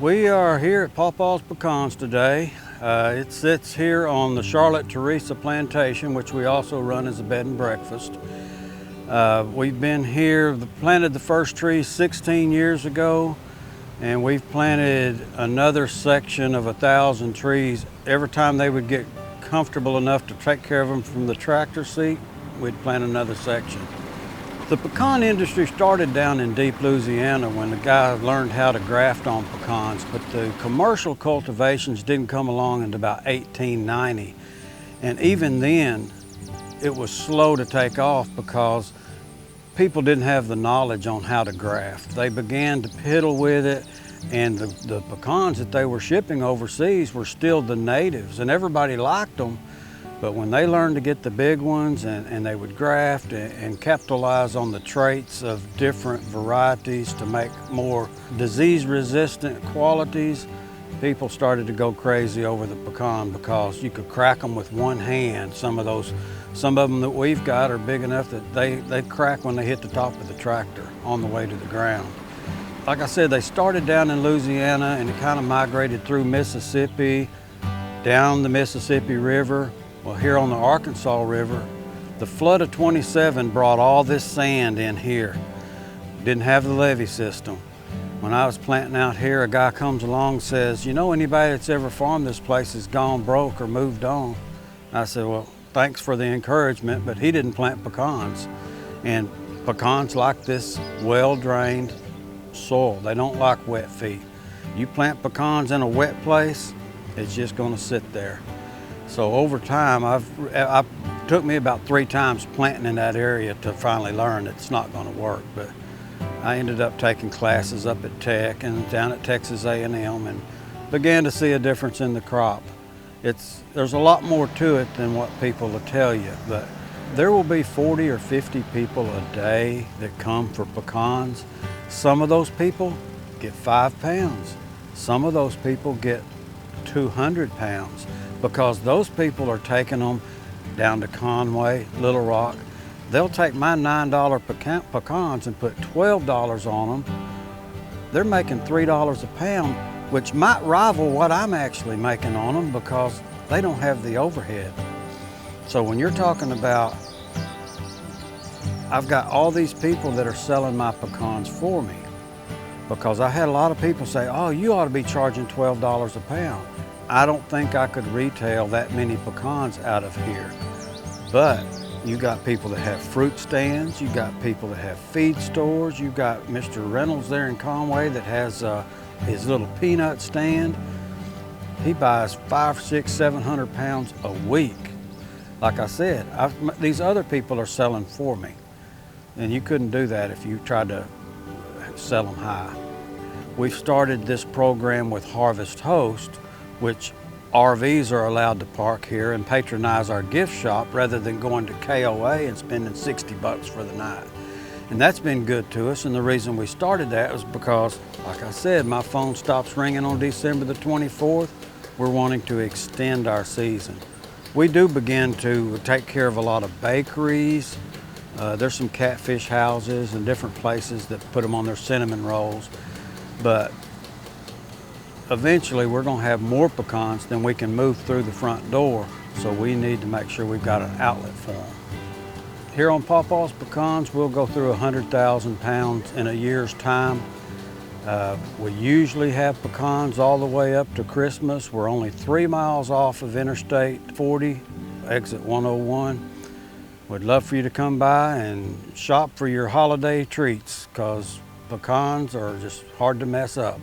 We are here at Paws Pecans today. It sits here on the Charlotte Teresa plantation, which we also run as a bed and breakfast. We've been here, planted the first tree 16 years ago, and we've planted another section of 1,000 trees. Every time they would get comfortable enough to take care of them from the tractor seat, we'd plant another section. The pecan industry started down in deep Louisiana when the guy learned how to graft on pecans, but the commercial cultivations didn't come along until about 1890. And even then, it was slow to take off because people didn't have the knowledge on how to graft. They began to piddle with it, and the pecans that they were shipping overseas were still the natives, and everybody liked them. But when they learned to get the big ones and they would graft and capitalize on the traits of different varieties to make more disease-resistant qualities, people started to go crazy over the pecan because you could crack them with one hand. Some of them that we've got are big enough that they crack when they hit the top of the tractor on the way to the ground. Like I said, they started down in Louisiana and it kind of migrated through Mississippi, down the Mississippi River. Well, here on the Arkansas River, the flood of '27 brought all this sand in here. Didn't have the levee system. When I was planting out here, a guy comes along and says, "You know, anybody that's ever farmed this place has gone broke or moved on?" I said, "Well, thanks for the encouragement," but he didn't plant pecans. And pecans like this well-drained soil. They don't like wet feet. You plant pecans in a wet place, it's just gonna sit there. So over time, it took me about 3 times planting in that area to finally learn that it's not gonna work. But I ended up taking classes up at Tech and down at Texas A&M and began to see a difference in the crop. There's a lot more to it than what people will tell you, but there will be 40 or 50 people a day that come for pecans. Some of those people get 5 pounds. Some of those people get 200 pounds because those people are taking them down to Conway, Little Rock. They'll take my $9 pecans and put $12 on them. They're making $3 a pound, which might rival what I'm actually making on them because they don't have the overhead. So when you're talking about, I've got all these people that are selling my pecans for me because I had a lot of people say, "Oh, you ought to be charging $12 a pound." I don't think I could retail that many pecans out of here. But you got people that have fruit stands, you got people that have feed stores, you got Mr. Reynolds there in Conway that has his little peanut stand. He buys 500, 600, 700 pounds a week. Like I said, these other people are selling for me. And you couldn't do that if you tried to sell them high. We've started this program with Harvest Host, which RVs are allowed to park here and patronize our gift shop rather than going to KOA and spending 60 bucks for the night. And that's been good to us, and the reason we started that was because, like I said, my phone stops ringing on December the 24th. We're wanting to extend our season. We do begin to take care of a lot of bakeries. There's some catfish houses and different places that put them on their cinnamon rolls. But eventually we're gonna have more pecans than we can move through the front door, so we need to make sure we've got an outlet for them. Here on Paws Pecans, we'll go through 100,000 pounds in a year's time. We usually have pecans all the way up to Christmas. We're only 3 miles off of Interstate 40, exit 101. We'd love for you to come by and shop for your holiday treats because pecans are just hard to mess up.